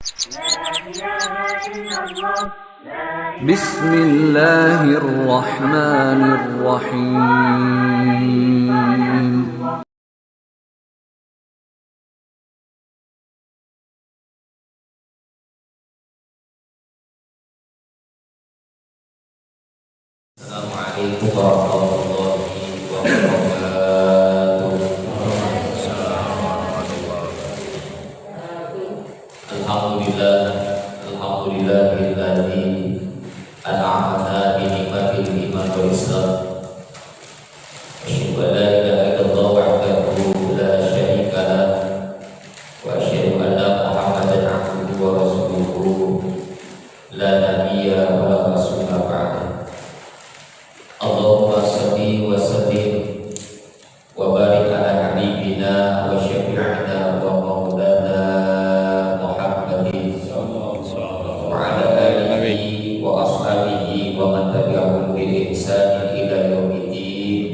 Bismillahirrahmanirrahim. Assalamualaikum warahmatullahi wabarakatuh. Alhamdulillahilladzi an'ama bi ni'matil iman wal islam. Asyhadu an la ilaha illallah wahdahu la syarika lah wa asyhadu anna Muhammadan abduhu wa rasuluhu la nabiyya wa la rasula ba'da. Allahumma salli wa sallim wa barik ala habibina wa syafi'ina wa maulana Muhammadin wa ala alihi wa ashabihi wa man tabi'ahum bi ihsan ila yaumiddin.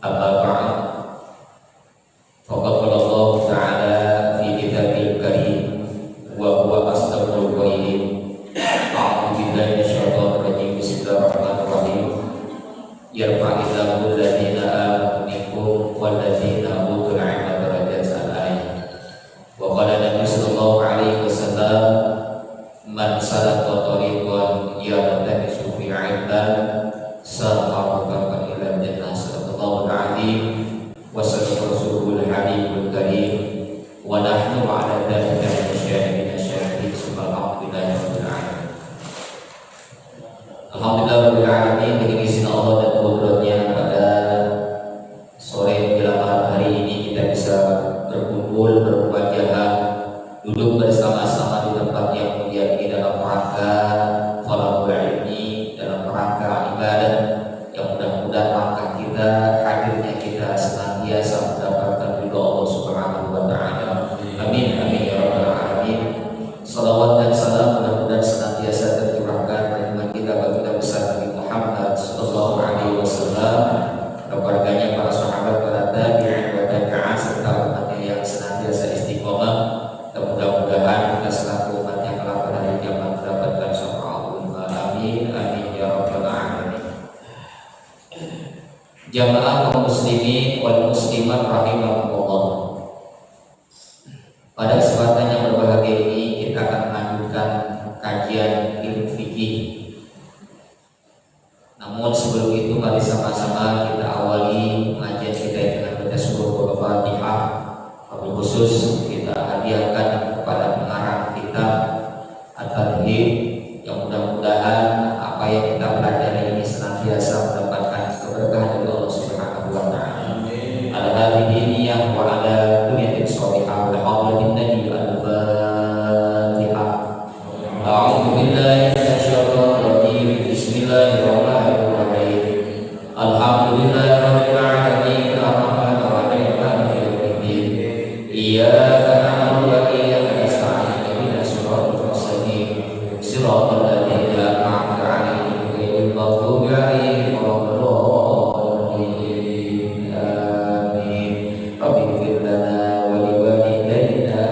Amma ba'd. Faqad qala Allah ta'ala fi kitabil karim wa huwa asdaqul qailin. A'udzu billahi minasyaitonir rajim. Bismillahirrahmanirrahim. Yarfa'illahu alladhina amanu minkum walladhina utul 'ilma darajat al-ayat. Wa qala Nabi sallallahu alaihi wasallam, man salaka tariqan yaltamisu fi 'ilman sahaqa ila jannah. Sallallahu alaihi wa sallam rasulul habibul karim wa nahnu 'ala dhalika min syahidin subhanallahi rabbil alamin. Alhamdulillah rabbil alamin. Dengan izin Allah dan qudratnya, pada sore menjelang malam hari ini kita bisa berkumpul, bermuajahah, duduk bersama-sama di tempat yang mulia ini dalam rangka thalabul ilmi, dalam rangka ibadah yang mudah-mudahan langkah kita, hadirnya kita senantiasa mendapatkan ridha Allah Subhanahu wa taala. Amin amin ya rabbal alamin. Salawat dan salam mudah-mudahan senantiasa tercurahkan pada kita baginda besar Nabi Muhammad sallallahu alaihi wasallam, keluarganya, para sahabat, para tabi'in wa tabi'in serta umatnya yang senantiasa istiqomah. Dan mudah-mudahan kita selaku umatnya kelak pada hari kiamat mendapatkan syafaatullah. Amin amin ya rabbal alamin. Jamaah kaum muslimin wal muslimat rahimakumullah. Pada kesempatan yang berbahagia ini kita akan melanjutkan kajian ilmu fikih. Namun sebelum itu mari sama-sama kita awali pengajian kita dengan baca surah Al-Fatihah. Wabil khusus kita hadiahkan kepada pengarang kitab At-Targhib, yang mudah-mudahan apa yang kita pelajari ini senantiasa mendapatkan keberkahan dari Allah Subhanahu wa taala. Al-Hadidiyah wa ala kulli sholihah wa hadratin nabi al-Fatihah. A'udzu billahi minasyaitonir rajim. Bismillahirrahmanirrahim. Alhamdulillahirabbil alamin arrahmanir rahim maliki yaumiddin. Iyyaka na'budu wa iyyaka nasta'in. Ihdinas siratal mustaqim. Siratal ladzina an'amta 'alaihim ghairil maghdubi 'alaihim waladdallin. Amin. Rabbighfir lana wa liwalidayna.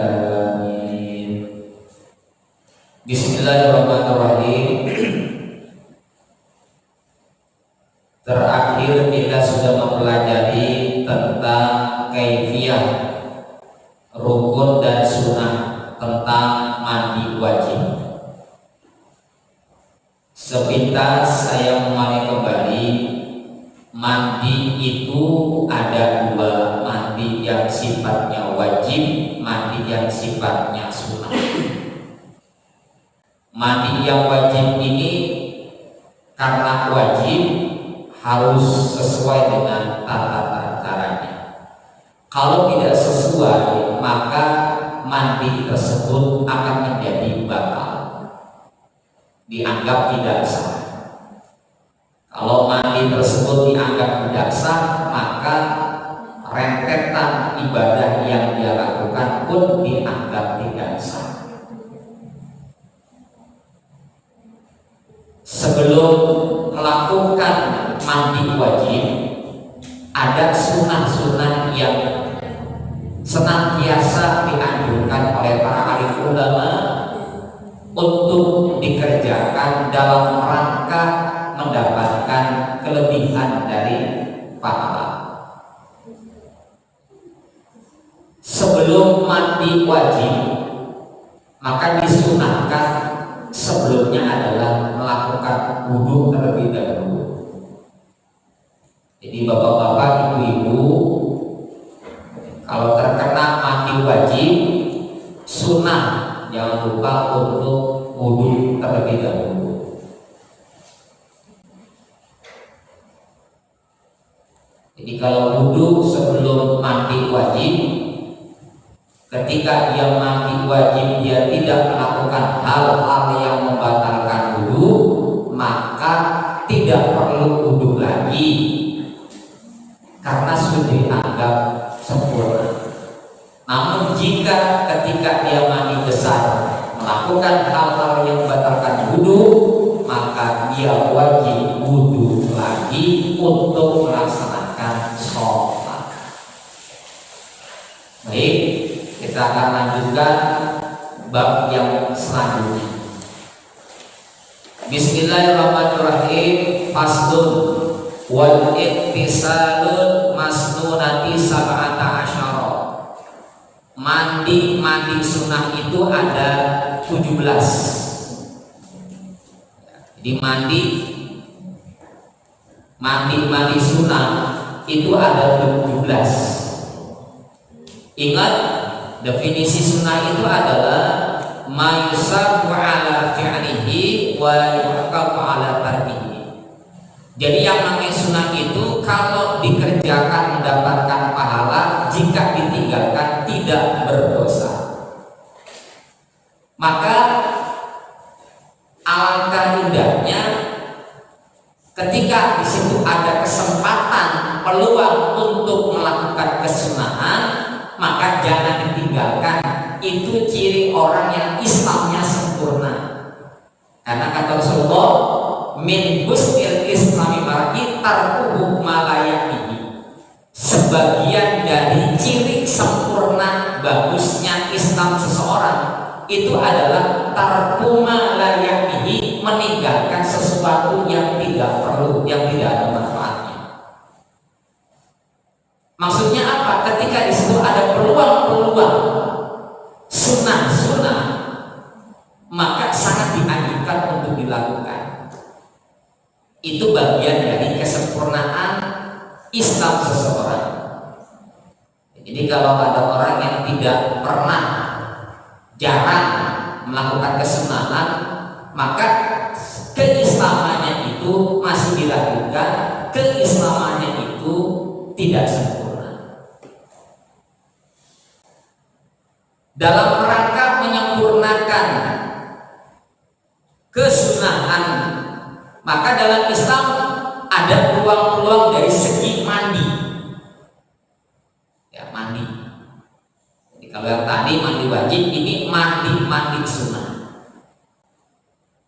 Amin. Bismillahirrahmanirrahim. Terakhir kita sudah mempelajari tentang kaifiyah, rukun dan sunnah tentang mandi wajib. Sepintas saya mengulangi kembali, mandi itu ada dua, mandi yang sifatnya wajib, mandi yang sifatnya sunnah. Mandi yang wajib ini karena wajib harus sesuai dengan tata caranya. Kalau tidak sesuai, maka mandi tersebut akan menjadi batal, dianggap tidak sah. Kalau mandi tersebut dianggap tidak sah, maka rentetan ibadah yang dia lakukan pun dianggap tidak sah. Sebelum melakukan mandi wajib, ada sunnah-sunnah yang senantiasa dianjurkan oleh para alim ulama dalam rangka mendapatkan kelebihan dari pahala. Sebelum mandi wajib, maka disunahkan sebelumnya adalah melakukan wudhu terlebih dahulu. Jadi bapak-bapak, ibu-ibu, kalau terkena mandi wajib, sunnah jangan lupa untuk wudhu terlebih dahulu. Jadi kalau wudhu sebelum mandi wajib, ketika dia mandi wajib dia tidak melakukan hal-hal yang membatalkan wudhu, maka tidak perlu wudhu lagi karena sudah dianggap sempurna. Namun jika ketika dia mandi besar melakukan hal-hal yang membatalkan wudhu, maka dia wajib wudhu lagi untuk melaksanakan sholat. Baik, kita akan lanjutkan bab yang selanjutnya. Bismillahirrahmanirrahim. Faslun wal iktisalul masnunati sab'ata asyara. Mandi sunnah itu ada 17. Jadi mandi sunnah itu ada 17. Ingat, definisi sunnah itu adalah ma yusabu ala fi'lihi wa yuhkamu ala tarkihi. Jadi yang namanya sunnah itu kalau dikerjakan mendapatkan pahala, jika ditinggalkan tidak berdosa. Maka alangkah indahnya ketika di situ ada kesempatan, peluang untuk melakukan kesunahan, maka jangan ditinggalkan. Itu ciri orang yang Islamnya sempurna. Karena kata Rasulullah, min husnil islami mar'i tarkuhu ma la ya'nihi. Sebagian dari ciri sempurna bagusnya Islam seseorang itu adalah tarku ma la ya'nihi, meninggalkan sesuatu yang tidak perlu, yang tidak ada manfaatnya. Maksudnya apa? Ketika di situ ada peluang-peluang sunnah, maka sangat dianjurkan untuk dilakukan. Itu bagian dari kesempurnaan Islam seseorang. Jadi kalau ada orang yang tidak pernah, jarang melakukan kesunahan, maka keislamannya itu masih dilakukan, keislamannya itu tidak sempurna. Dalam rangka menyempurnakan kesunahan, maka dalam Islam ada peluang-peluang dari segi mandi. Ya, mandi. Jadi kalau yang tadi mandi wajib, ini mandi sunnah.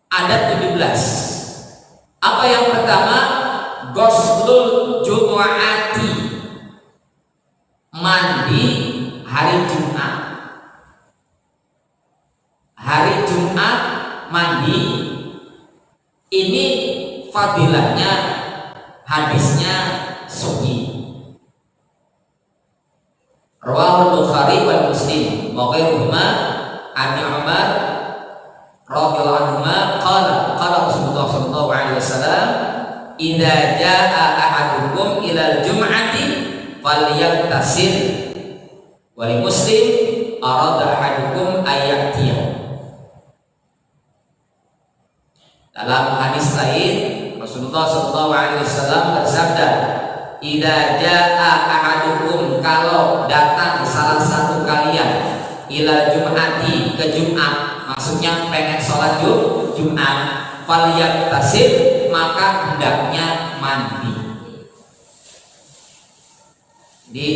Ada 17. Apa yang pertama? Ghuslul Jumu'ati. Mandi hari Jumat. Hari Jumat mandi ini fadilahnya, hadisnya sahih. Rawahul Bukhari wal Muslim wa ghairuhuma an Umar radhiyallahu anhu qala Rasulullah sallallahu alaihi wasallam, idza jaa ahadukum ila al-jum'ati falyaghtasil. Wa li Muslim arada ahadukum ayatiyah. Dalam hadis lain Rasulullah SAW bersabda, idza jaa ahadukum, kalau datang salah satu kalian ila jum'ati, ke Jumat, maksudnya pengen sholat Jumat, falyaghtasil, maka hendaknya mandi. Jadi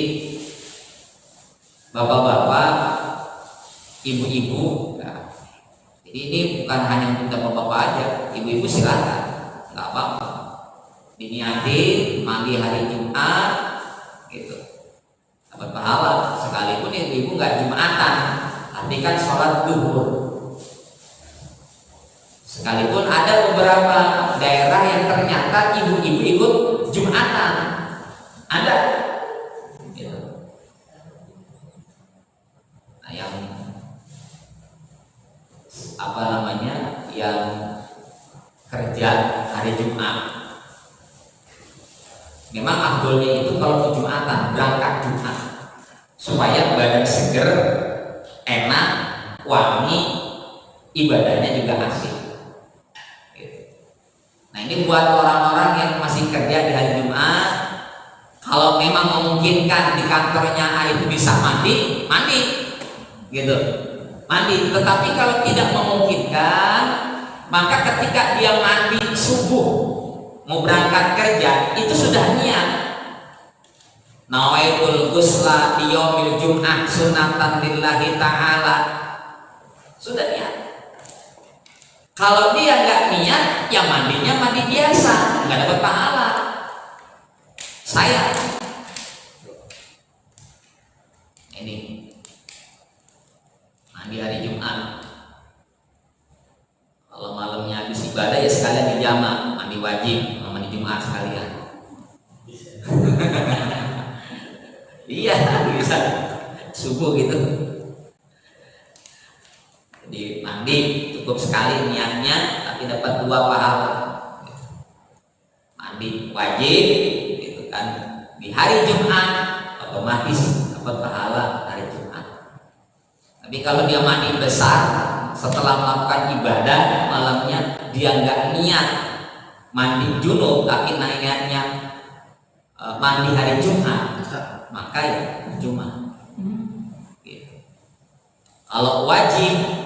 bapak-bapak, ibu-ibu, jadi ini bukan hanya untuk bapak-bapak aja, ibu-ibu silakan, nggak apa-apa. Diniati mandi hari Jumat, gitu, dapat pahala. Sekalipun ibu nggak Jumatan, artikan sholat duhur. Sekalipun ada beberapa beberapa daerah yang ternyata ibu-ibu ikut Jumatan. Ada. Gitu. Nah, yang apa namanya, yang kerja hari Jumat, memang afdolnya itu kalau ke Jumatan, berangkat Jumat, supaya badan seger, enak, wangi, ibadahnya juga asik. Nah, ini buat orang-orang yang masih kerja di hari Jumat, kalau memang memungkinkan di kantornya itu bisa mandi, gitu, mandi. Tetapi kalau tidak memungkinkan, maka ketika dia mandi subuh mau berangkat kerja, itu sudah niat. Nawaitul ghusla di yaumil jum'ah sunatan lillahi ta'ala, sudah niat. Kalau dia nggak niat, ya mandinya mandi biasa, nggak dapat pahala. Saya ini mandi hari Jumat, kalau malamnya habis ibadah ya sekalian dijamak, mandi wajib sama mandi Jumat sekalian. Iya, bisa subuh gitu. Jadi mandi cukup sekali niatnya, tapi dapat 2 pahala. Mandi wajib, gitu kan. Di hari Jumat otomatis dapat pahala hari Jumat. Tapi kalau dia mandi besar setelah melakukan ibadah malamnya, dia nggak niat mandi junub, tapi niatnya mandi hari Jumat, maka ya Jumat. Gitu. Kalau wajib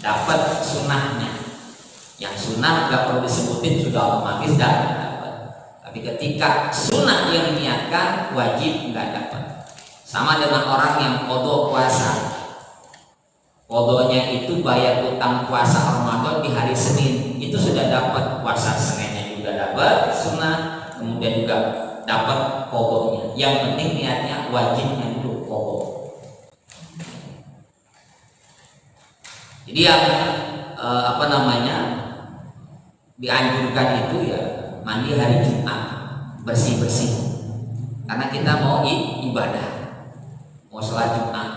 dapat sunnahnya, yang sunnah nggak perlu disebutin, sudah otomatis dapat. Tapi ketika sunnah yang diniatkan, wajib nggak dapat. Sama dengan orang yang qadha puasa, qadhanya itu bayar utang puasa Ramadan di hari Senin, itu sudah dapat puasa Seninnya juga dapat sunnah, kemudian juga dapat qadhanya. Yang penting niatnya, wajibnya dulu qadha. Jadi yang dianjurkan itu ya mandi hari Jumat, bersih-bersih, karena kita mau ibadah, mau sholat Jumat.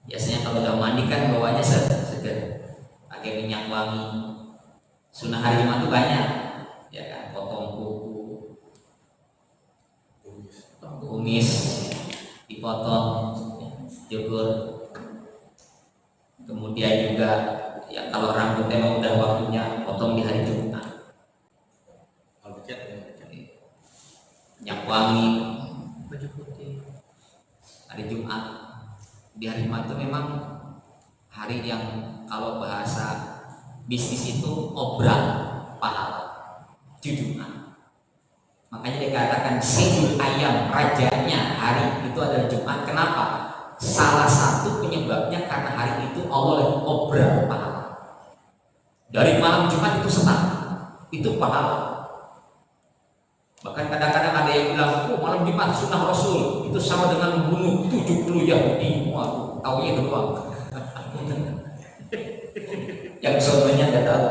Biasanya kalau udah mandi kan bawahnya seger, pakai minyak wangi. Sunnah hari Jumat itu banyak, ya kan, potong kuku, kumis dipotong, cukur. Kemudian juga ya kalau rambutnya memang udah waktunya, potong di hari Jumat. Minyak wangi, baju putih, hari Jumat. Di hari Jumat itu memang hari yang kalau bahasa bisnis itu obral pahala di Jumat. Makanya dikatakan sayyidul ayam, rajanya hari itu adalah Jumat. Kenapa? Salah satu penyebabnya karena hari itu Allah obral pahala. Dari malam Jumat itu senang, itu pahala. Bahkan kadang-kadang ada yang bilang, oh malam Jumat sunnah Rasul itu sama dengan membunuh 70 Yahudi. Wah, taunya itu doang. Yang sebenarnya nggak tahu.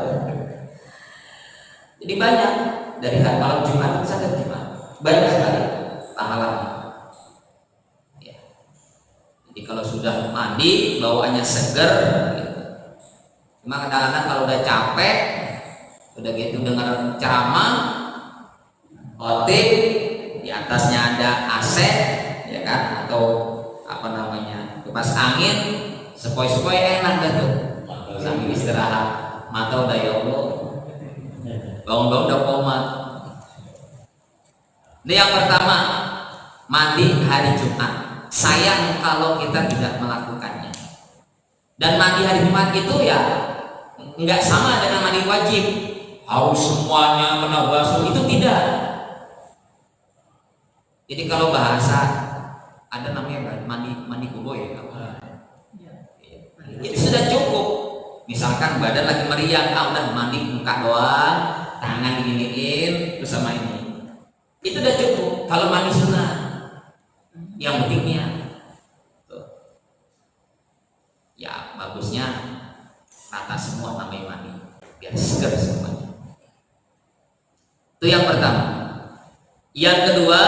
Jadi banyak dari hari malam Jumat itu sampai Jumat, banyak sekali pahalanya. Ya. Jadi kalau sudah mandi, bawaannya seger. Gitu. Cuma kadang-kadang kalau udah capek, udah gitu dengar ceramah, khotib, di atasnya ada AC, ya kan, atau apa namanya, kipas angin, sepoi-sepoi enak dah tuh. Sambil istirahat, mata udah ya Allah, bangun-bangun udah komat. Ini yang pertama, mandi hari Jumat. Sayang kalau kita tidak melakukannya. Dan mandi hari Jumat itu ya nggak sama dengan mandi wajib, harus semuanya kena basuh, itu tidak. Jadi kalau bahasa ada namanya mandi kubo ya, itu sudah cukup. Misalkan badan lagi meriang, udah mandi muka doang, tangan diginiin, terus sama ini, itu udah cukup. Kalau mandi sunnah, yang pentingnya tuh, ya bagusnya rata semua namanya mandi. biar segar semuanya. Itu yang pertama. Yang kedua,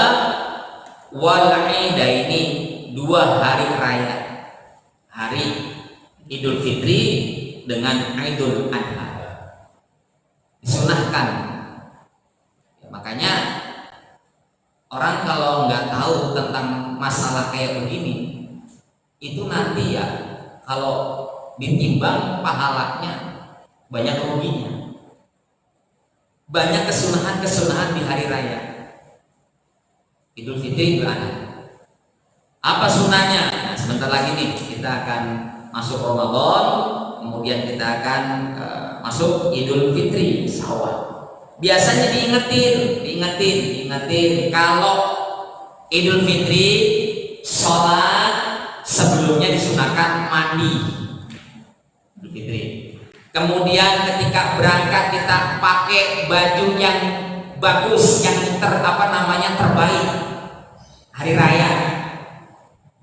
wal idaini, 2 hari raya, hari Idul Fitri dengan Idul Adha, disunahkan. Ya, makanya orang kalau nggak tahu tentang masalah kayak begini, itu nanti ya kalau ditimbang pahalanya banyak ruginya. Banyak kesunahan-kesunahan di hari raya Idul Fitri, Idul Adha. Apa sunahnya? Nah, sebentar lagi nih kita akan masuk Ramadan, kemudian kita akan masuk Idul Fitri, Syawal. Biasanya diingetin kalau Idul Fitri sholat sebelumnya disunahkan mandi Idul Fitri. Kemudian ketika berangkat kita pakai baju yang bagus, yang terbaik hari raya,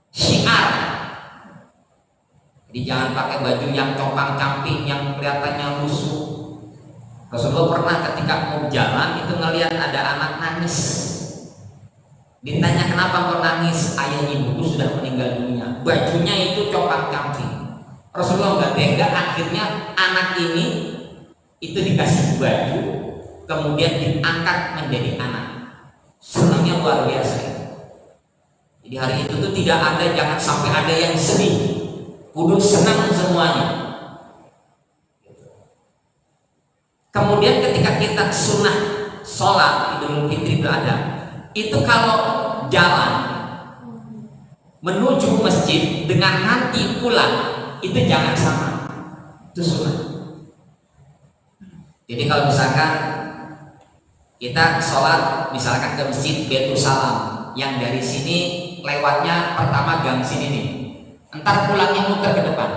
syiar. Jadi jangan pakai baju yang compang-camping yang kelihatannya lusuh. Rasulullah pernah ketika mau jalan itu ngelihat ada anak nangis. Ditanya kenapa kau nangis? Ayah ibuku sudah meninggal dunia. Bajunya itu compang-camping. Rasulullah nggak tega, akhirnya anak ini itu dikasih baju, kemudian diangkat menjadi anak. Senangnya luar biasa. Jadi hari itu tuh tidak ada, jangan sampai ada yang sedih, kudu senang semuanya. Kemudian ketika kita sunnah sholat Idul Fitri berada, itu kalau jalan menuju masjid dengan nanti pulang itu jangan sama, itu sunnah. Jadi kalau misalkan kita sholat misalkan ke masjid Baitul Salam yang dari sini lewatnya pertama gang sini nih, entar pulangnya muter ke depan,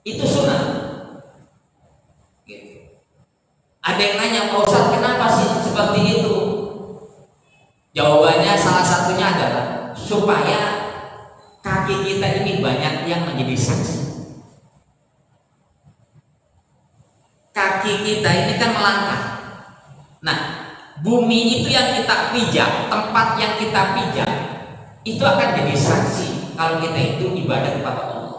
itu sunnah. Gitu. Ada yang nanya, Pak Ustadz kenapa sih seperti itu? Jawabannya salah satunya adalah supaya kaki kita ini banyak yang menjadi saksi. Kaki kita ini kan melangkah. Nah, bumi itu yang kita pijak, tempat yang kita pijak, itu akan jadi saksi kalau kita itu ibadah kepada Allah.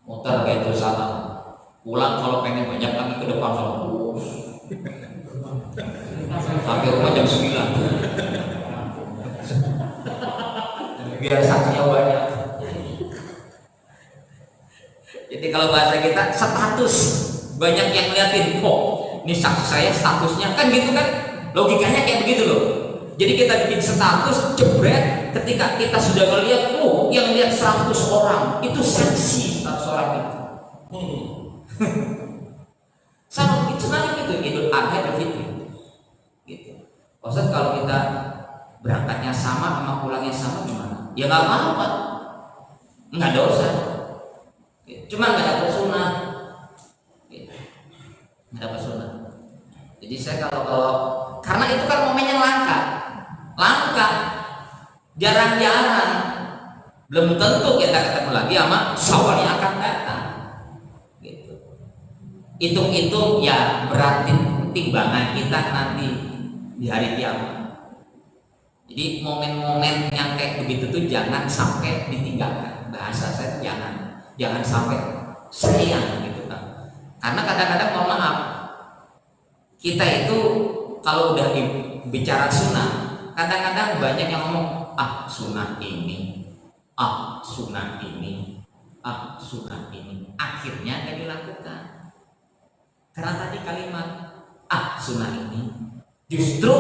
Muter kayak terus salam. Pulang kalau pengen banyak kaki ke depan sama sampai rumah jam 9 biar saksinya banyak. Jadi kalau bahasa kita status, banyak yang ngeliatin, oh ini saksi saya statusnya, kan gitu kan, logikanya kayak begitu loh. Jadi kita bikin status jebret, ketika kita sudah melihat, oh yang lihat 100 orang itu saksi 100 orang itu. Sama itu nanti gitu Idul Adha, Idul Fitri gitu. Ustaz kalau kita berangkatnya sama pulangnya sama gimana? Ya nggak apa-apa, nggak dosa, cuma nggak dapat sunnah, nggak dapat sunnah. Jadi saya kalau karena itu kan momennya langka, jarang-jarang, belum tentu kita ketemu lagi sama Syawal yang akan datang. Gitu. Hitung-hitung ya berarti timbangan kita nanti di hari kiamat. Jadi momen-momen yang kayak begitu tuh jangan sampai ditinggalkan. Bahasa saya tuh jangan sampai sayang gitu kan. Karena kadang-kadang mohon maaf, kita itu kalau udah bicara sunnah, kadang-kadang banyak yang ngomong sunnah ini, sunnah ini, sunnah ini. Akhirnya nggak dilakukan. Karena tadi kalimat sunnah ini. Justru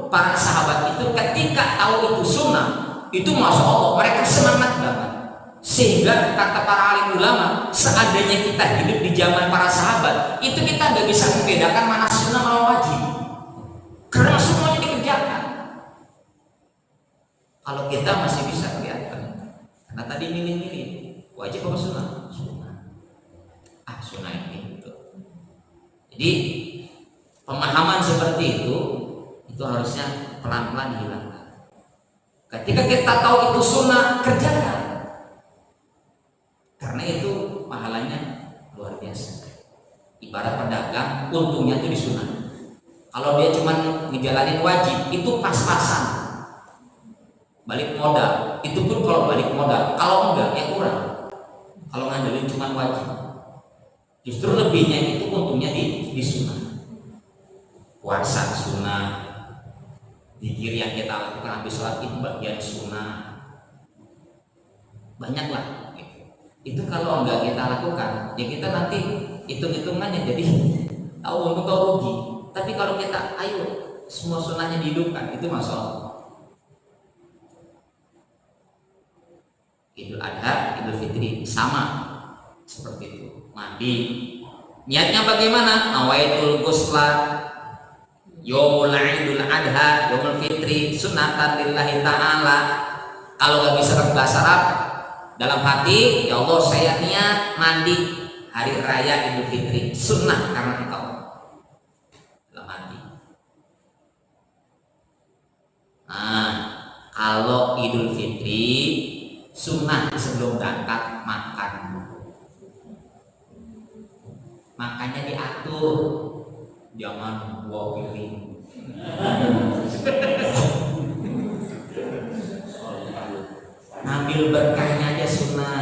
para sahabat itu ketika tahu itu sunnah, itu masya Allah mereka semangat banget. Sehingga kata para alim ulama, seandainya kita hidup di zaman para sahabat, itu kita nggak bisa membedakan mana sunnah mana wajib, karena semuanya dikerjakan. Kalau kita masih bisa kelihatan, karena tadi milih-milih wajib apa sunnah, sunnah ini gitu. Jadi pemahaman seperti itu harusnya pelan-pelan dihilangkan. Ketika kita tahu itu sunnah, kerjakan, karena itu pahala untungnya tuh di sunat. Kalau dia cuma ngejalanin wajib itu pas-pasan, balik modal. Itu pun kalau balik modal, kalau enggak ya kurang. Kalau ngandelin cuma wajib, justru lebihnya itu untungnya di sunat. Puasa sunat, zikir yang kita lakukan habis sholat itu bagian sunat, banyak lah gitu. Itu kalau enggak kita lakukan ya kita nanti hitung-hitungannya jadi tahu untung tahu rugi. Tapi kalau kita ayo semua sunahnya dihidupkan, itu masalah. Idul Adha, Idul Fitri sama seperti itu. Mandi, niatnya bagaimana? Nawaitul ghusla yaumul Idul Adha, yaumul Fitri sunatan lillahi ta'ala. Kalau nggak bisa bahasa Arab, dalam hati, ya Allah saya niat mandi hari raya Idul Fitri, sunnah karena engkau. Dalam hati. Nah, kalau Idul Fitri sunnah sebelum berangkat makan. Makannya diatur, jangan buah piring. Ngambil berkahnya aja sunnah.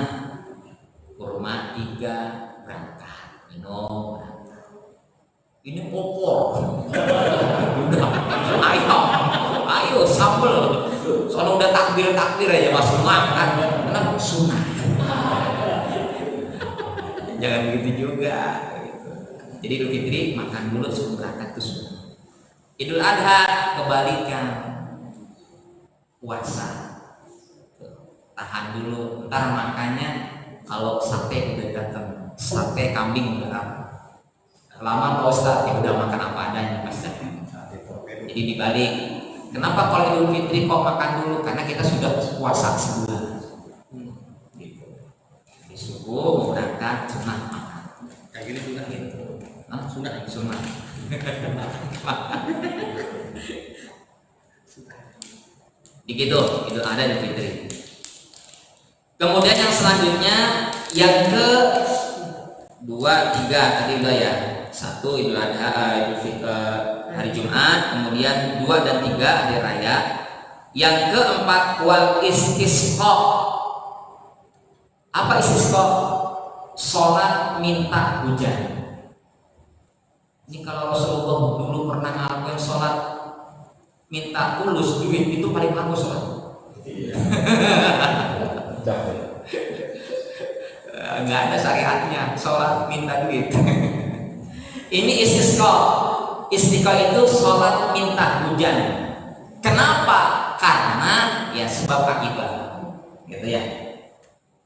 Kurma 3 berangkat, minum berangkat. Ini opor. Udah, ayo sambel. Soalnya udah takbir aja masuk makan, karena sunnah. Jangan begitu juga. Gitu. Jadi Idul Fitri makan dulu sebelum berangkat itu sunnah. Idul Adha kebalikan, puasa. Tahan dulu, ntar makannya kalau sate udah datang, sate kambing udah lama Pak Ustadz ya udah makan apa adanya Mas. Jadi dibalik. Kenapa kalau Idul Fitri kok makan dulu? Karena kita sudah puasa sebulan. Gitu. Di subuh berangkat sunah makan. Kayak gini sunah gitu. Nah, sunah. Begitu, itu ada di Fitri. Kemudian yang selanjutnya yang ke 2, 3 tadi udah ya. 1 Idul Adha, Idul Fitri, hari Jumat, kemudian 2 dan 3 hari raya. Yang keempat wal istisqa. Apa istisqa? Sholat minta hujan. Ini kalau Rasulullah dulu pernah ngelakuin sholat minta tulus duit itu paling bagus sholat. Nggak ada syariatnya sholat minta duit. Ini istisqa. Istisqa itu sholat minta hujan. Kenapa? Karena ya sebab akibat, gitu ya.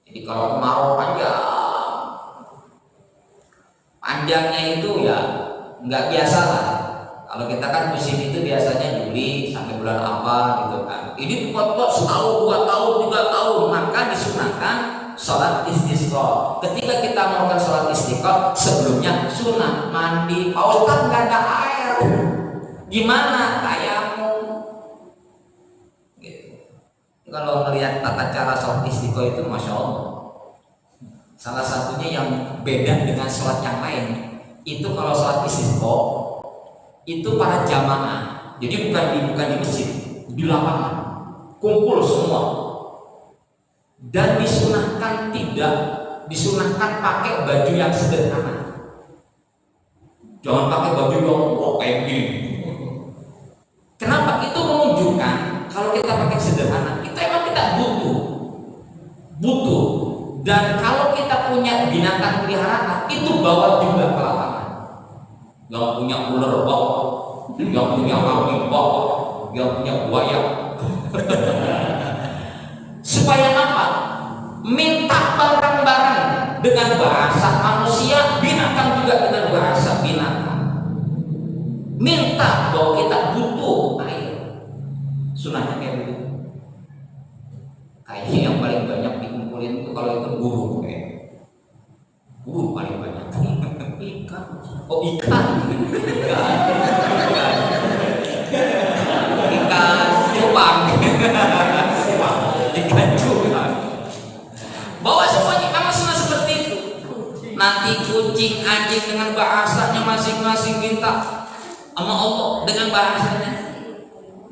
Jadi kalau kemarau panjangnya itu ya nggak biasa lah. Kalau kita kan musim itu biasanya Juli sampai bulan apa gitu kan. Ini pot-pot setahun, 2 tahun, 3 tahun, maka disunahkan sholat istisqa. Ketika kita melakukan sholat istisqa, sebelumnya sunah mandi. Pak Ustadz nggak ada air, gimana? Tayamum. Gitu. Kalau melihat tata cara sholat istisqa itu, masya Allah. Salah satunya yang beda dengan sholat yang lain itu kalau sholat istisqa itu para jamaah, jadi bukan di masjid, di lapangan, kumpul semua. Dan disunahkan pakai baju yang sederhana. Jangan pakai baju yang kayak gini. Kenapa? Itu menunjukkan kalau kita pakai sederhana, kita emang kita butuh. Dan kalau kita punya binatang peliharaan, itu bawa juga ke lapangan. Yang punya ular bawa, yang punya kambing bawa, yang punya buaya. Supaya apa? Minta barang-barang dengan bahasa manusia, binatang juga dengan bahasa binatang. Minta bahwa kita butuh air. Sunahnya kayak begitu. Kayaknya yang paling banyak dikumpulin itu kalau itu burung paling banyak. Ikan. Oh ikan. Ikan cupang. Ikan cupang. Bawa semuanya memang semua seperti itu. nanti kucing, anjing dengan bahasanya masing-masing minta sama Allah dengan bahasanya,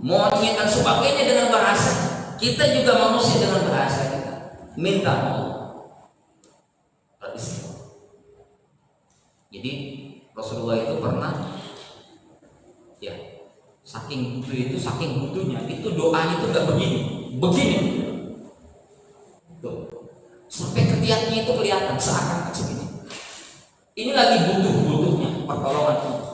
monyet dan sebagainya dengan bahasa. Kita juga manusia dengan bahasa kita minta Allah. Jadi Rasulullah itu pernah ya saking butuhnya itu doanya itu gak begini tuh, sampai ketiaknya itu kelihatan seakan segini. Ini lagi butuhnya pertolongan Allah.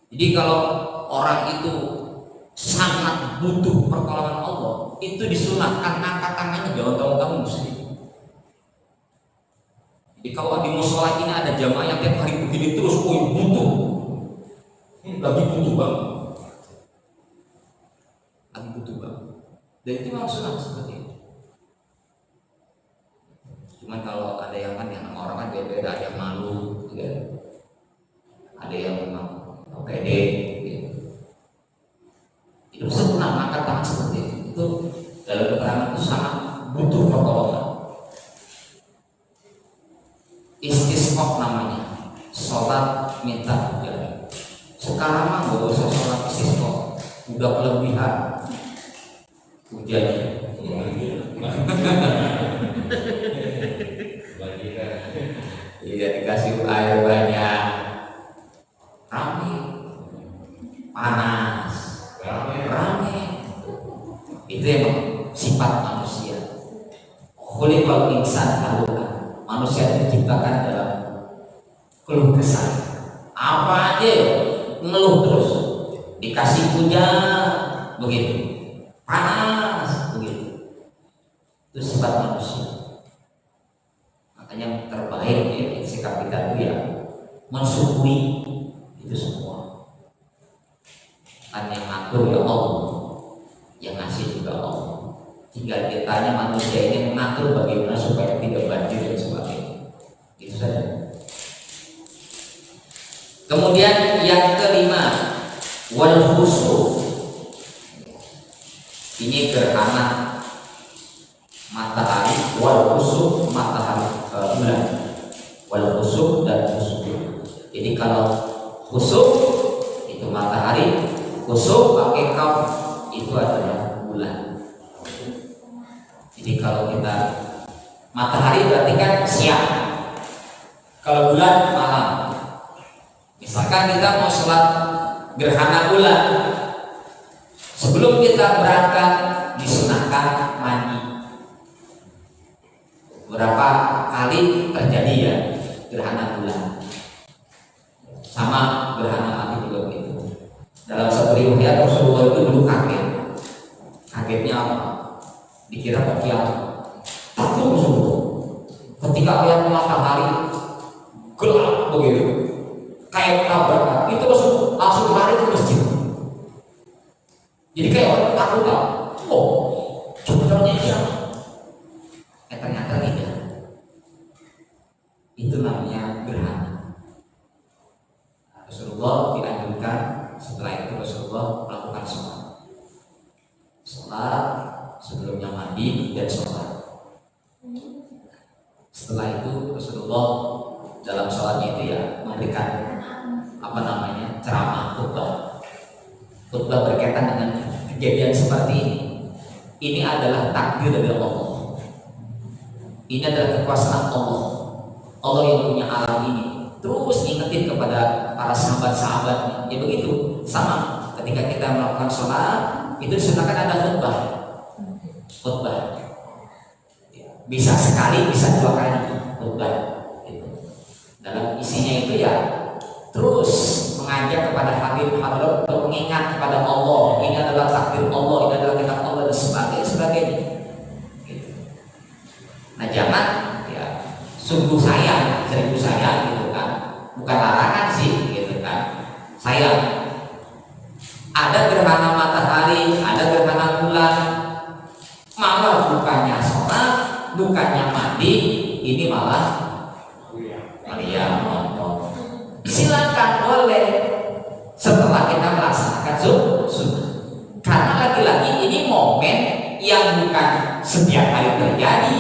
Jadi kalau orang itu sangat butuh pertolongan Allah, itu disunahkan angkat tangannya, jangan tahu muslim. Jadi kalau di musola ini ada jamaah yang tiap hari begini terus, butuh, lagi butuh banget, dan itu memang sunah seperti itu. Cuman kalau ada yang kan yang orang kan beda-beda, ada yang malu, ya. Ada yang memang pede, gitu. Itu pernah mengangkat tangan seperti itu dalam keterangan itu sangat butuh pertolongan. Istisqa namanya, sholat minta hujan. Sekarang mah gak usah sholat istisqa, udah kelebihan hujannya. Iya, dikasih air banyak, rame, panas, rame. Itu emang sifat manusia. Khuliqal insan haluan. Manusia diciptakan dalam keluh kesah. Apa aja ngeluh terus. Dikasih hujan begitu, panas begitu. Itu sifat manusia. Makanya terbaik ya sikap kita itu ya mensyukuri itu semua. Kan yang ngatur ya Allah, yang ngasih juga Allah. Tinggal kitanya manusia ini mengatur bagaimana supaya tidak banjir dan sebagainya. Itu saja. Kemudian yang kelima, wal khusuf. Ini gerhana matahari, wal khusuf matahari bulan. Wal khusuf dan khusuf. Jadi kalau khusuf itu matahari, khusuf pakai kaf itu adalah bulan. Jadi kalau kita matahari berarti kan siang, kalau bulan malam. Misalkan kita mau sholat gerhana bulan, sebelum kita berangkat disunahkan mandi. Berapa kali terjadi ya gerhana bulan, sama gerhana mati juga begitu. Dalam satu riwayat Rasulullah itu dulu kagetnya apa? Dikira mau kiamat. Takut semua. Ketika ayat matahari gelap begitu, kayak tabrakan, itu langsung lari ke masjid. Jadi kayak orang takut lah. Oh, sebenarnya siapa? Ternyata tidak. Itu namanya gerhana. Rasulullah dianjurkan setelah itu Rasulullah melakukan sholat sebelumnya mandi dan sholat. Setelah itu Rasulullah dalam sholatnya itu ya memberikan ceramah, khutbah berkaitan dengan kejadian seperti ini. Ini adalah takdir dari Allah. Ini adalah kekuasaan Allah. Allah yang punya alam ini. Terus ingetin kepada para sahabat-sahabatnya. Ya begitu, sama. Ketika kita melakukan sholat, itu disunahkan ada khutbah. Bisa sekali, bisa 2 kali khutbah. Dalam isinya itu ya terus mengajak kepada hadirin-hadirat untuk mengingat kepada Allah. Ini adalah takdir Allah, ini adalah kitab Allah dan sebagainya. Gitu. Nah jangan ya sungguh sayang, seribu sayang gitu kan. Bukan larangan sih gitu kan. Sayang. Ada gerhana matahari, ada gerhana bulan, malah bukannya sholat, bukannya mandi, ini malah nonton. Silakan boleh setelah kita melaksanakan sunnah. Karena lagi-lagi ini momen yang bukan setiap hari terjadi.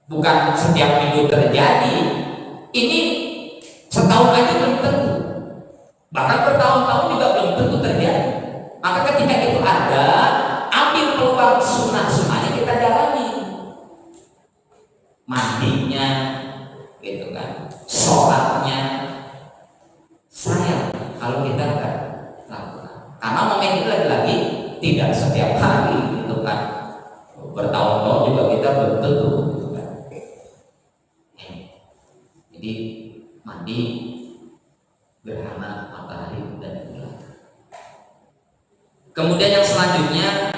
bukan setiap minggu terjadi. Ini setahun aja belum tentu, bahkan bertahun-tahun juga belum tentu terjadi. Maka ketika itu ada, ambil peluang sunnah-sunnahnya kita jalani, mandinya gitu kan, sholatnya. Sayang kalau kita nggak lakukan, karena momen itu lagi-lagi tidak setiap hari gitu kan, bertahun-tahun juga kita belum tentu gitu kan. Jadi mandi gerhana matahari dan bulan. Kemudian yang selanjutnya,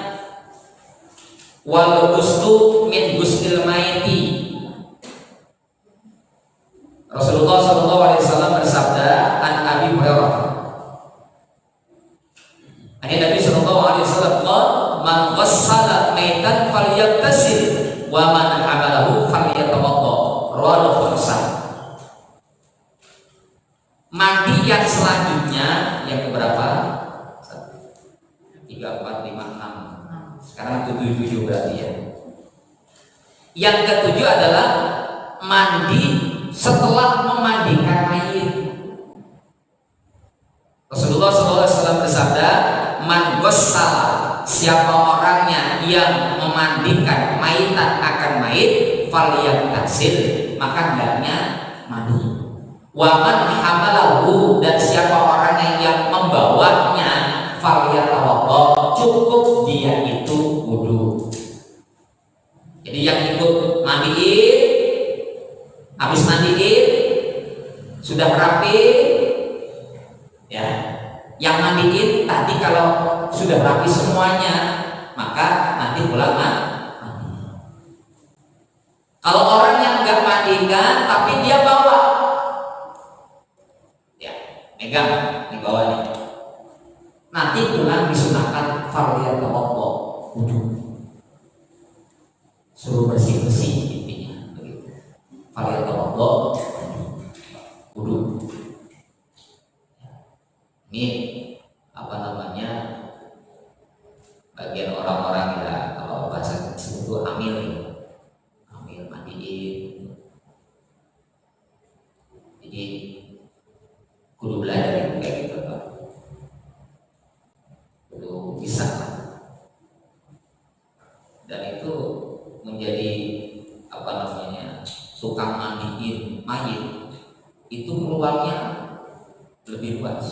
wal ghuslu min ghusl maiti. Rasulullah SAW bersabda, an Abi Hurairah, Nabi SAW, man ghassala maitan falyaghtasil wa man hamalahu falyatawadda. Rawahu Hasan. Mandi yang selanjutnya yang keberapa? 3, 4, 5, 6. Sekarang 7 berarti ya. Yang ketujuh adalah mandi setelah memandikan mayit. Rasulullah SAW bersabda, man ghassala, siapa orangnya yang memandikan mayitan akan mayit, falyaghtasil, maka hendaknya mandi. Wa man hamalahu, dan siapa orangnya yang membawanya, falyatawadda, cukup dia itu wudu. Jadi yang ikut mandiin, habis mandiin sudah rapi ya, yang mandiin tadi kalau sudah rapi semuanya, maka nanti pulang mandi. Kalau orang yang nggak mandikan tapi dia bawa, ya megang di bawahnya, nanti pulang disunahkan falyatawadda, wudu, suruh bersih-bersih intinya begitu. Falyatawadda, wudu. Ini apa namanya, bagian orang-orang ya, kalau bahasa Kecil itu amil mandiin. Jadi kudu belajar kayak gitu Pak, kudu bisa lah. Dan itu menjadi apa namanya, tukang mandiin mayit itu peluangnya lebih luas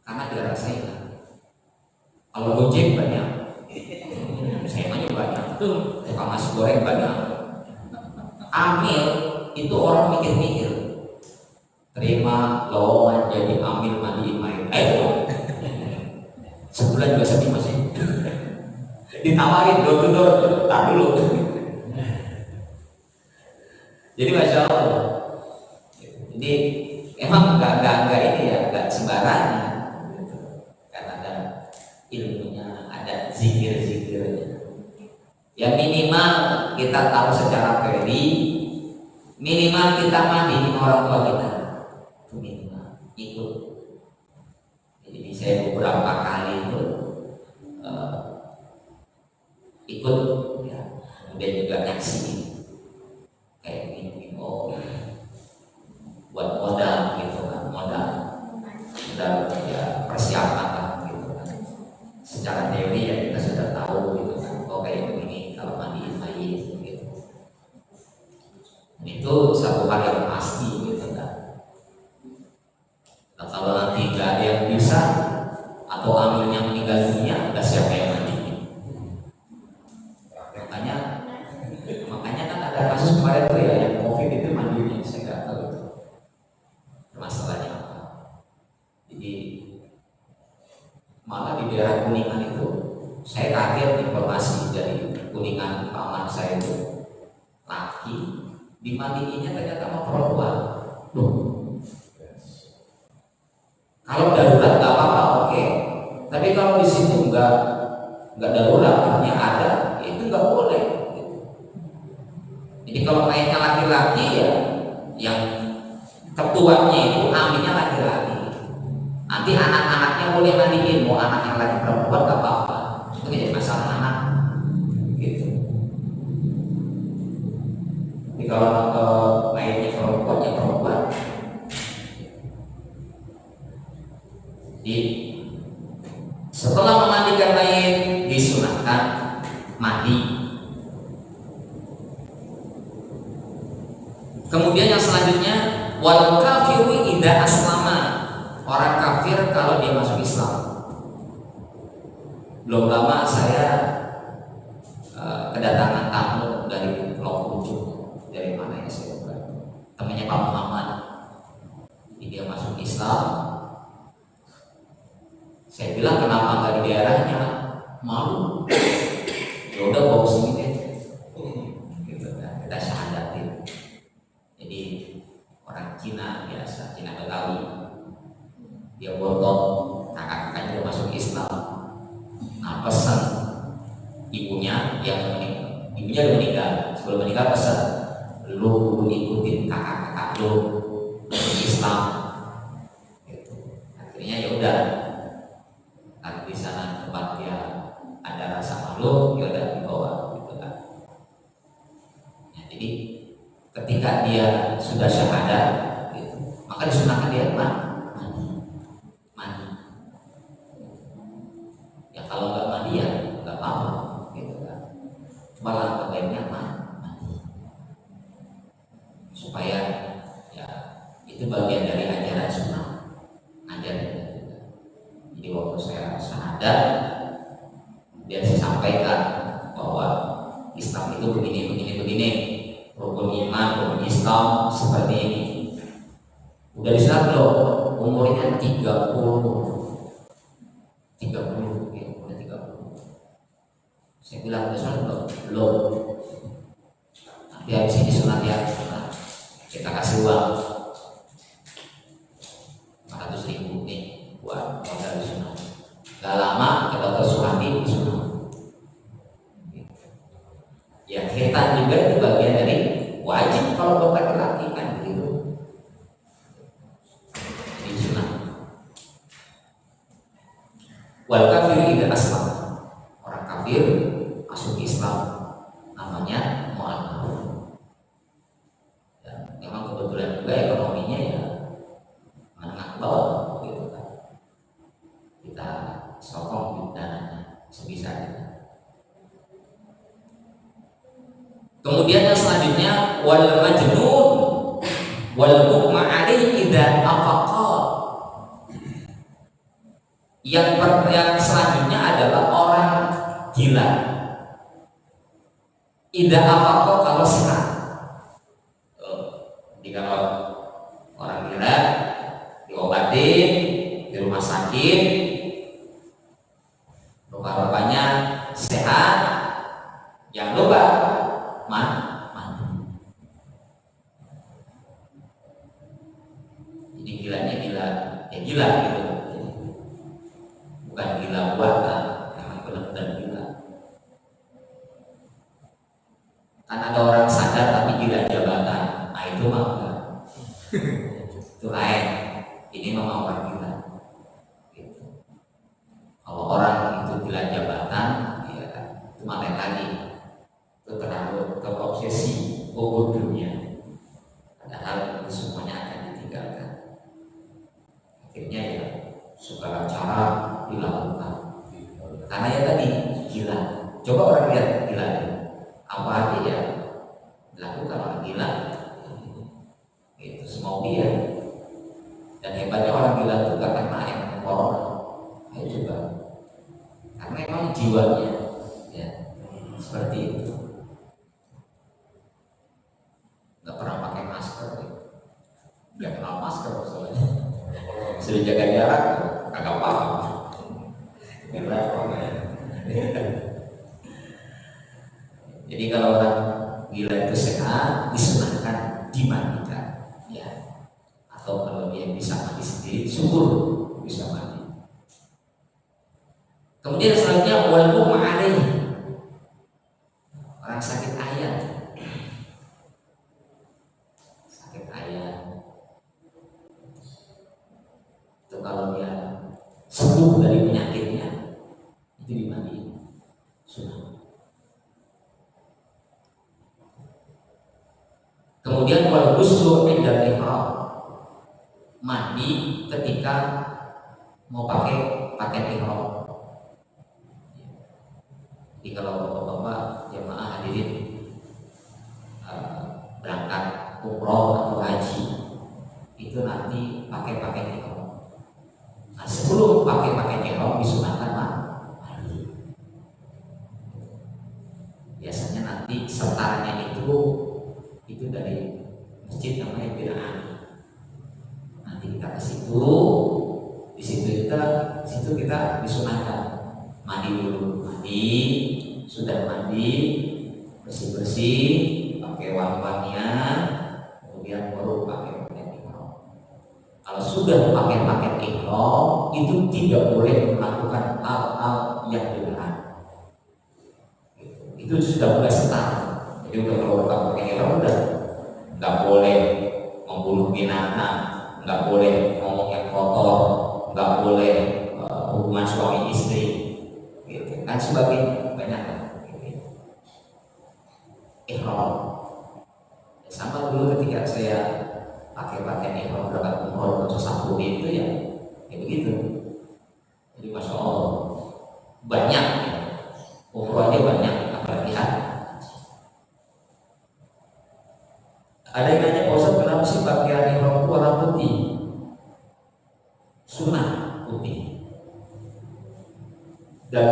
karena dirasain. Kalau gojek banyak, saya mah banyak tuh, tukang nasi goreng banyak. Amil itu orang mikir-mikir, terima lowongan jadi amil mandiin mayit, ayo sebulan juga sedih masih ditawarin door, tak dulu. Jadi masya Allah, jadi emang nggak ini ya, nggak sembarangan, karena ada ilmunya, ada zikir-zikirnya. Ya minimal kita tahu secara teori, minimal kita mandiin orang tua kita, itu minimal ikut. Jadi saya beberapa kali itu ikut ya, kemudian juga nyaksiin kayak gini, oh buat modal gitu kan, modal ya persiapan lah gitu kan. Secara teori ya kita sudah tahu gitu kan, oh kayak begini kalau mandiin mayit gitu. Itu satu hal yang pasti gitu kan. Nah, kalau nanti nggak ada yang bisa atau amilnya meninggal dunia, nggak siapa yang mandiin. Makanya kan ada kasus kemarin tuh ya, yang COVID itu mandinya saya nggak tahu itu masalahnya apa. Jadi malah di daerah Kuningan itu saya kaget informasi dari Kuningan, paman saya itu laki dimandiinnya ternyata sama perempuan. Kalau darurat nggak apa-apa, oke. Tapi kalau di situ nggak darurat, artinya ada, itu nggak boleh. Jadi kalau mayatnya laki-laki ya, yang ketuanya itu aminnya laki-laki. Nanti anak-anaknya boleh mandiin, mau anaknya laki perempuan gak apa-apa. Itu jadi masalah anak, gitu. kalau mayatnya perempuan ya perempuan. Jadi setelah memandikan mayat disunahkan mandi. Kemudian yang selanjutnya wal kafiru idza aslama, orang kafir kalau dia masuk Islam. Belum lama saya kedatangan tamu dari Pulau Kunjung, dari mana ya saya lupa, temannya Pak Muhammad. Jadi dia masuk Islam. Saya bilang kenapa nggak di daerahnya, malu. Ya udah bawa sini deh, gitu kan, kita syahadatin. Jadi orang Cina biasa, Cina Betawi, dia botot, kakak-kakaknya udah masuk Islam. Nah pesan ibunya udah meninggal, sebelum meninggal pesan, lu kudu ikutin kakak-kakak lu masuk Islam. Gitu. Akhirnya ya udah, karena di sana tempat dia ada rasa malu, ya udah dibawa gitu kan. Nah, jadi ketika dia sudah syahadat, gitu, maka disunahkan dia mandi. Ya kalau nggak mandi ya nggak apa-apa, gitu kan. Cuma langkah baiknya mandi, supaya ya itu bagian dari ajaran sunnah, ajaran. Jadi waktu saya syahadat, dia saya sampaikan bahwa Islam itu begini, rukun iman, rukun Islam seperti ini. Udah disunat loh, umurnya 30 ya, udah 30. Saya bilang udah sunat belum. Nanti habis ini sunat ya, kita kasih uang 400.000 nih buat modal disunat. Gak lama ke dokter Suhandi disunat. Ya khitan juga itu bagian dari wajib kalau dokter laki kan gitu. Jadi sunat. Wal kafir idza aslam, orang kafir masuk Islam namanya mu'alaf. Dan memang kebetulan juga ekonominya ya menengah ke bawah gitu kan. Kita sokong dananya sebisa kita. Kemudian yang selanjutnya wal majnun wal mughma alaihi idza afaqa. Yang selanjutnya adalah orang gila. Idza afaqa kalau sehat. Jadi kalau orang gila diobatin di rumah sakit, rupa-rupanya sehat, jangan lupa mandi. Jadi gilanya gila, ya gila gitu, bukan gila buatan, memang benar-benar gila. Kan ada orang sadar tapi gila jabatan, nah itu mah enggak. Itu lain. Ini memang orang gila. Gitu. Kalau orang itu gila jabatan, ya itu mah lain lagi. Itu terlalu terobsesi ubur dunia. Padahal itu semuanya akan ditinggalkan. Akhirnya ya segala cara dilakukan. Karena ya tadi gila. Coba orang lihat gila itu. Apa aja ya dilakukan orang gila. Itu semau dia. Dan hebatnya orang gila itu gak kena yang corona. Ayo coba. Karena memang jiwanya ya seperti itu. Gak pernah pakai masker ya. Gak kenal masker soalnya. Sudah jaga jarak kagak paham. Jadi kalau orang gila itu sehat, disunahkan dimandikan ya. Atau kalau dia bisa mandi sendiri, syukur bisa mandi. Kemudian selanjutnya wal mughma alaihi, orang sakit ayat. Sakit ayat itu kalau dia sembuh dari penyakitnya itu dimandiin sunnah. ghuslu inda ihram, mandi ketika mau pakai pakaian ihram. Jadi kalau bapak-bapak jemaah hadirin berangkat umroh atau haji, itu nanti pakai pakaian ihram. Nah, sebelum pakai pakaian ihram disunahkan mandi. Biasanya nanti setaranya itu dari masjid namanya binaan. Nanti kita ke situ, di situ kita disunahkan mandi dulu. Sudah mandi, bersih-bersih, pakai wangi-wangian, kemudian baru pakai pakaian ihram. Kalau sudah pakai pakaian ihram, itu tidak boleh melakukan hal-hal yang dilarang. Itu sudah mulai setar. Jadi udah kalau pakai ihram udah nggak boleh membunuh binatang, nggak boleh ngomong yang kotor, nggak boleh hubungan suami istri, gitu kan, sebagainya banyak kan. Ihram sama dulu ketika saya pakai pakaian ihram berangkat umroh atau Saudi itu ya begitu. Jadi masya Allah banyak ya, umrohnya banyak, apalagi haji. Ada yang nanya, Pak Ustaz, kenapa sih pakaian ihram itu warna putih? Sunnah putih. Dan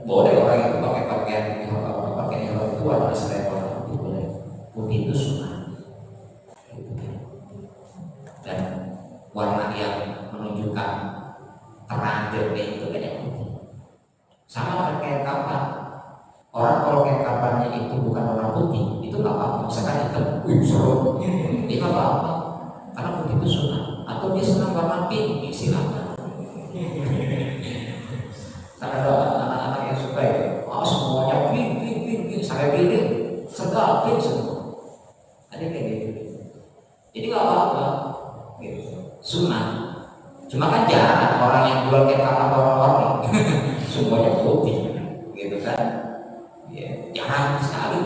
boleh orang yang pakai pakaian ihram itu warna selain warna putih boleh. Putih itu sunnah. Dan warna yang menunjukkan terang jernih itu banyak putih. Sama kayak kapan. Orang kalau kayak kapannya itu bukan warna putih, itu nggak apa-apa. Misalkan hitam, seru, ini nggak apa-apa, karena putih itu sunnah. Atau dia senang warna pink, silakan. Karena ada anak-anak yang suka ya, semuanya pink, saya pilih, serta pink semua. Ada kayak gitu. Jadi nggak apa-apa, gitu. Sunnah. Cuma kan jarang orang yang jual kayak kapan warna-warni, semuanya putih, gitu kan. Ya, jarang sekali.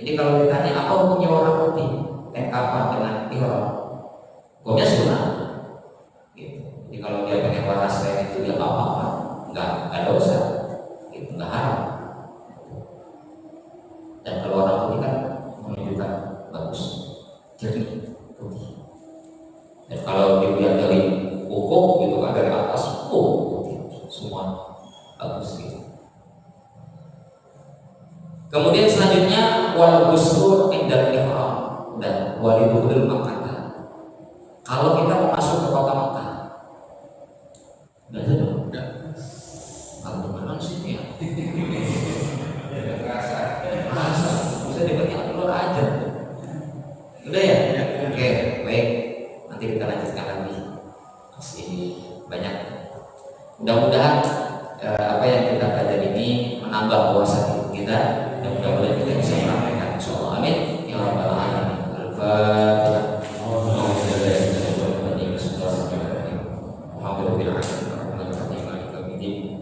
Jadi kalau ditanya apa hukumnya warna putih, kapan dengan ihram, hukumnya sunnah. Gitu. Jadi kalau dia pakai warna selain itu ya apa-apa, nggak dosa, gitu, nggak haram. Dan kalau warna putih kan menunjukkan bagus, jernih, putih. Dan kalau dilihat dari pokok gitu kan, dari atas putih, semua bagus gitu. Kemudian selanjutnya wal ghuslu inda ihram dan walidul Makkah. Kalau kita mau masuk ke kota Makkah, udah. Kalau mana sih ya? Rasa bisa dipakai keluar aja. Udah ya? Oke, baik. Nanti kita lanjutkan lagi. Masih banyak. Mudah-mudahan apa yang kita pelajari ini menambah wawasan kita. Dan mudah-mudahan kita bisa melakukan, insyaallah, amin ya rabbal alamin. Al-Fatihah.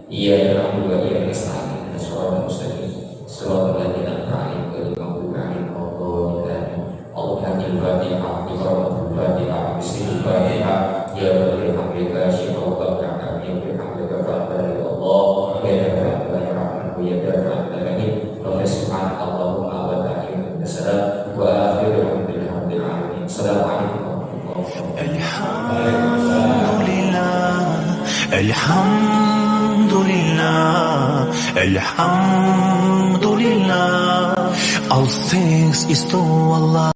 Iya, alhamdulillah, iya, nasta'in, shiratal mustaqim, shiratal ladzina an'amta 'alaihim, ghairil maghdubi 'alaihim waladdallin. Allahumma Fatihah, Fatihah, Bismillahirrahmanirrahim. Ya Rabbil hamdika, syukur ta'ala, ya Rabbil hamdika, fa'ala Allah, ya Rabbil rahman, ya Rabbil rahim. Subhanallahumma wa ta'ala salam wa akhiru alhamdulillah alamin. Assalamualaikum warahmatullahi wabarakatuh. Alhamdulillah, all things is to Allah.